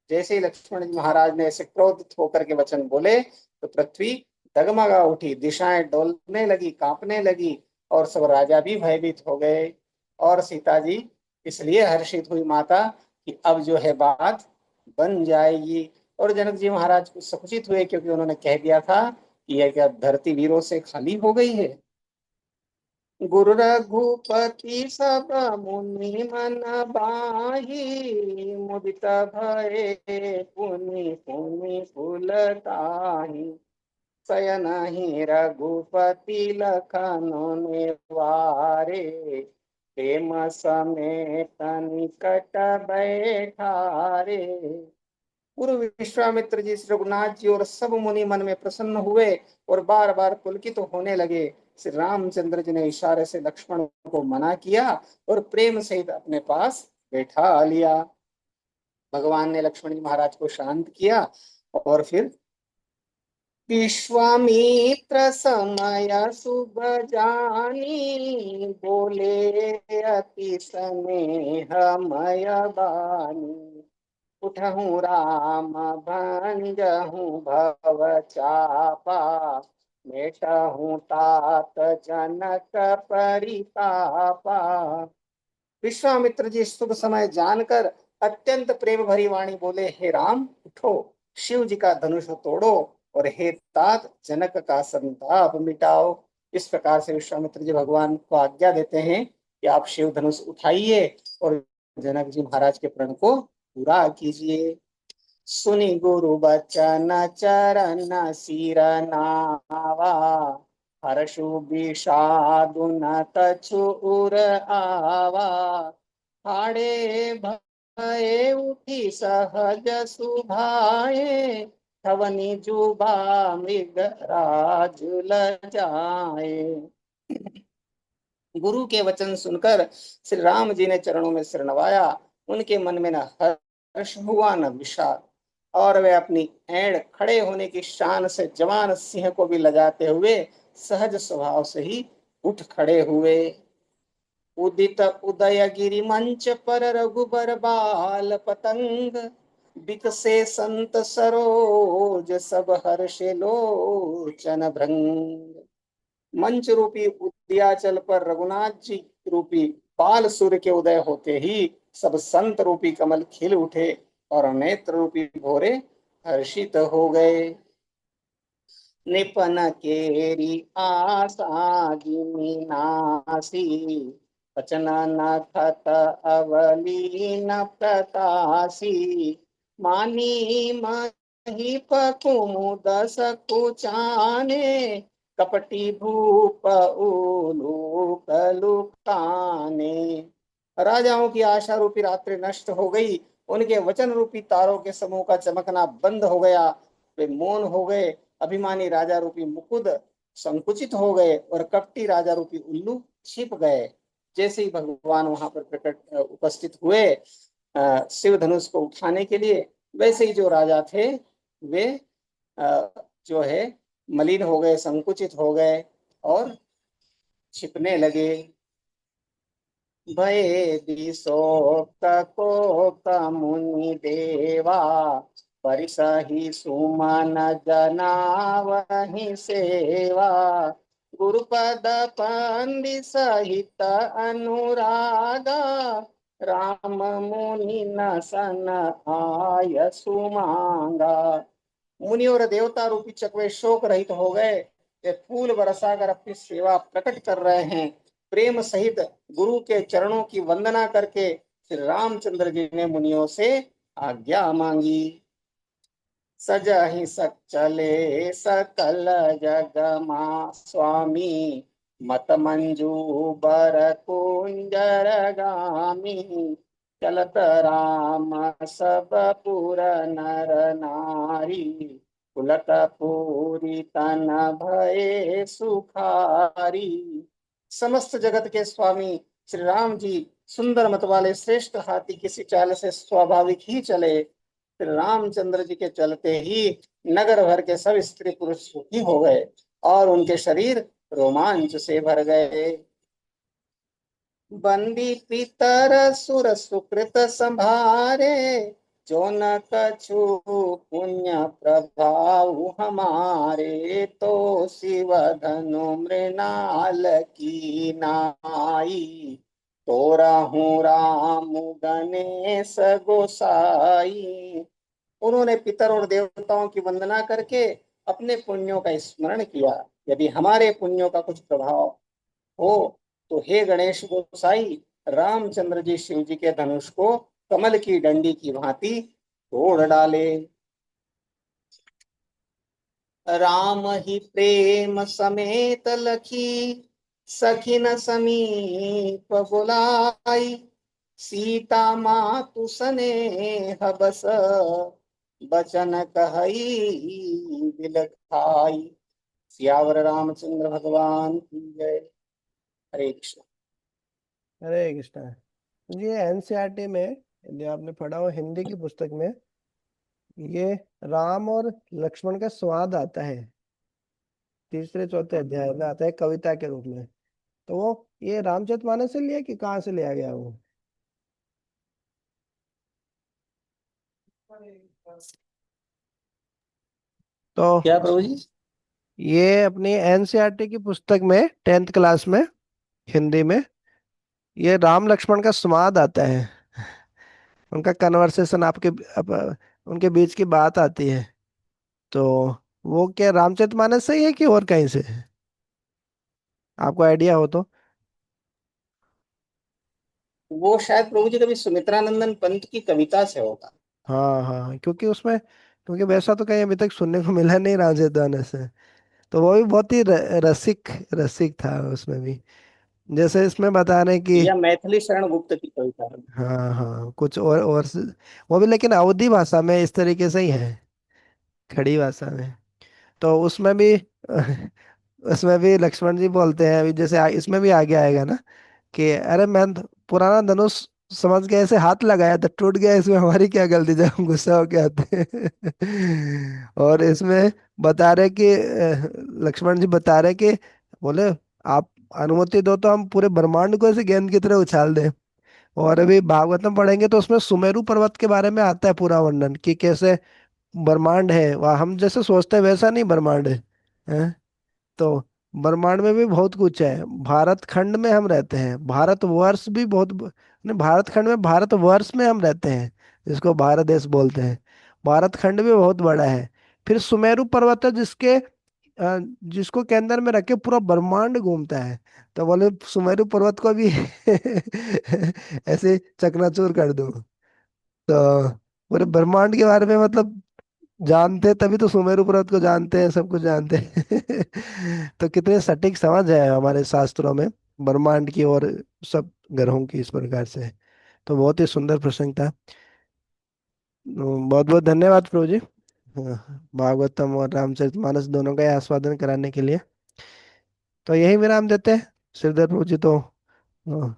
जैसे ही लक्ष्मण जी महाराज ने ऐसे क्रोधित होकर के वचन बोले, तो पृथ्वी डगमगा उठी, दिशाएं डोलने लगी, कांपने लगी, और सब राजा भी भयभीत हो गए। और सीता जी इसलिए हर्षित हुई माता कि अब जो है बात बन जाएगी। और जनक जी महाराज कुछ संकुचित हुए, क्योंकि उन्होंने कह दिया था कि यह क्या धरती वीरों से खाली हो गई है। गुरु रघुपति सब मुनि मन बाही, मुदित भये पुनि पुनि पुलताहि। सयनहि रघुपति लखन निवारे, प्रेम समेत निकट बैठारे। गुरु विश्वामित्र जी, श्री रघुनाथ जी और सब मुनि मन में प्रसन्न हुए और बार बार पुलकित तो होने लगे। श्री रामचंद्र जी ने इशारे से लक्ष्मण को मना किया और प्रेम सहित अपने पास बैठा लिया। भगवान ने लक्ष्मण जी महाराज को शांत किया और फिर, विश्वामित्र समय शुभ जानी, बोले अति स्नेह मय बानी। उठहूँ राम भंजहूँ भव चापा, मेटहूँ तात जनक परितापा। विश्वामित्र जी शुभ समय जानकर अत्यंत प्रेम भरी वाणी बोले, हे राम उठो, शिव जी का धनुष तोड़ो, और हे तात जनक का संताप मिटाओ। इस प्रकार से विश्वामित्र जी भगवान को आज्ञा देते हैं कि आप शिव धनुष उठाइए और जनक जी महाराज के प्रण को पूरा कीजिए। सुनि गुरु बचन चरण सिर नावा, हर्षु विषादु न कछुर आवा। हाड़े भये उठी सहज सुभाए, थवनी जुबा मृग राज लजाए। गुरु के वचन सुनकर श्री राम जी ने चरणों में सिर नवाया। उनके मन में न हर्ष हुआ न विषाद, और वे अपनी एड़ खड़े होने की शान से जवान सिंह को भी लजाते हुए सहज स्वभाव से ही उठ खड़े हुए। उदित उदयगिरि मंच पर रघुबर बाल पतंग, बिकसे संत सरोज सब हर्ष लोचन भृंग। मंच रूपी उद्याचल पर रघुनाथ जी रूपी बाल सूर्य के उदय होते ही सब संत रूपी कमल खिल उठे और नेत्र रूपी भोरे हर्षित हो गए। निपन केरी आशा जिमी नासी, वचन न खत अवली न प्रतासी। मानी मही पकुमुद सकुचाने, कपटी भूप उलूक लुकाने। राजाओं की आशा रूपी रात्रि नष्ट हो गई, उनके वचन रूपी तारों के समूह का चमकना बंद हो गया। वे मौन हो गए। अभिमानी राजा रूपी मुकुद संकुचित हो गए और कपटी राजा रूपी उल्लू छिप गए। जैसे ही भगवान वहां पर प्रकट उपस्थित हुए शिव धनुष को उठाने के लिए, वैसे ही जो राजा थे वे जो है मलिन हो गए, संकुचित हो गए और छिपने लगे। भये दिशोक्त कोक मुनि देवा, परिसहि सुमन जनावहि सेवा। गुरुपद पंडि सहित अनुरागा, राम मुनि न सन आय सुमांगा। मुनि और देवता रूपी चकवे शोक रहित हो गए। वे फूल बरसाकर अपनी सेवा प्रकट कर रहे हैं। प्रेम सहित गुरु के चरणों की वंदना करके श्री रामचंद्र जी ने मुनियों से आज्ञा मांगी। सजहि सक चले सकल जग मा स्वामी, मत मंजूबर कुंजर गामी, चलत राम सब पुर नर नारी, पुलक पूरी तन भये सुखारी। समस्त जगत के स्वामी श्री राम जी सुंदर मत वाले श्रेष्ठ हाथी किसी चाल से स्वाभाविक ही चले। फिर रामचंद्र जी के चलते ही नगर भर के सब स्त्री पुरुष सुखी हो गए और उनके शरीर रोमांच से भर गए। बंदी पितर सुर सुकृत संभारे, जो न कछु पुण्य प्रभाव हमारे, तो शिव धनु मृणाल की नाई, तोरहु राम गणेश गोसाई। उन्होंने पितर और देवताओं की वंदना करके अपने पुण्यों का स्मरण किया। यदि हमारे पुण्यों का कुछ प्रभाव हो तो हे गणेश गोसाई, रामचंद्र जी शिव जी के धनुष को कमल की डंडी की भांति तोड़ डाले। राम ही प्रेम समेत लखी, सखी समीप बुलाई, सीता मातु स्नेह बस, बचन कहई बिलखाई। सियावर रामचंद्र भगवान की जय। हरे कृष्ण। हरे कृष्णा। ये एनसीईआरटी में, यदि आपने पढ़ा हो हिंदी की पुस्तक में, ये राम और लक्ष्मण का संवाद आता है, तीसरे चौथे अध्याय में आता है कविता के रूप में। तो वो ये रामचरितमानस से लिया कि कहाँ से लिया गया वो? तो क्या प्रभु जी? ये अपनी एनसीईआरटी की पुस्तक में 10th क्लास में हिंदी में ये राम लक्ष्मण का संवाद आता है, उनका कन्वर्सेशन उनके बीच की बात आती है। तो वो क्या रामचरितमानस से ही है कि और कहीं से है? आपको आइडिया हो तो। वो शायद प्रभु जी कभी सुमित्रानंदन पंत की कविता से होगा। हाँ हाँ, क्योंकि वैसा तो कहीं अभी तक सुनने को मिला नहीं रामचरितमानस से। तो वो भी बहुत ही रसिक रसिक था उसमें भी, जैसे इसमें बता रहे हैं कि या मैथिली शरण गुप्त की कविता है। हाँ हाँ, कुछ और वो भी लेकिन अवधी भाषा में इस तरीके से ही है, खड़ी भाषा में। तो उसमें भी उसमें भी लक्ष्मण जी बोलते हैं, अभी जैसे इसमें भी आगे आएगा ना कि अरे मैं पुराना धनुष समझ के ऐसे हाथ लगाया तो टूट गया, इसमें हमारी क्या गलती जब हम गुस्सा होके आते हैं। और इसमें बता रहे कि लक्ष्मण जी बता रहे कि बोले आप अनुमति दो तो हम पूरे ब्रह्मांड को ऐसे गेंद की तरह उछाल दें। और अभी भागवतम पढ़ेंगे तो उसमें सुमेरु पर्वत के बारे में आता है पूरा वर्णन कि कैसे ब्रह्मांड है वह, हम जैसे सोचते हैं वैसा नहीं ब्रह्मांड है। तो ब्रह्मांड में भी बहुत कुछ है, भारत खंड में हम रहते हैं, भारत वर्ष भी नहीं, भारत खंड में, भारत वर्ष में हम रहते हैं, जिसको भारत देश बोलते हैं। भारत खंड भी बहुत बड़ा है। फिर सुमेरु पर्वत है जिसको केंद्र में रख के पूरा ब्रह्मांड घूमता है। तो बोले सुमेरु पर्वत को भी ऐसे चकनाचूर कर दो। तो पूरे ब्रह्मांड के बारे में मतलब जानते हैं, तभी तो सुमेरु पर्वत को जानते हैं, सब कुछ जानते हैं। तो कितने सटीक समझ है हमारे शास्त्रों में ब्रह्मांड की और सब ग्रहों की इस प्रकार से। तो बहुत ही सुंदर प्रसंग था। बहुत बहुत धन्यवाद प्रभु जी। भागवतम और रामचरितमानस दोनों का ही आस्वादन कराने के लिए। तो यही विराम देते हैं। श्रीधर प्रभु जी तो अ,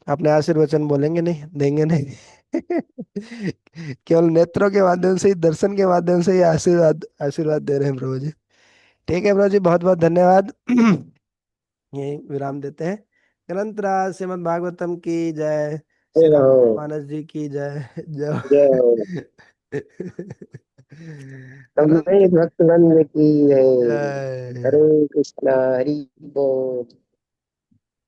अपने आशीर्वचन बोलेंगे नहीं, देंगे नहीं। केवल नेत्रों के माध्यम से ही, दर्शन के माध्यम से ही आशीर्वाद आशीर्वाद दे रहे हैं प्रभु जी। ठीक है प्रभु जी, बहुत बहुत धन्यवाद। यही विराम देते हैं। ग्रंथराज श्रीमद् भागवतम की जय। श्री जय हो। रामचरितमानस जी की जय। जय। जय हो। अनंत तमें भक्तवंद की है। जय। हरे कृष्णा हरि बोल।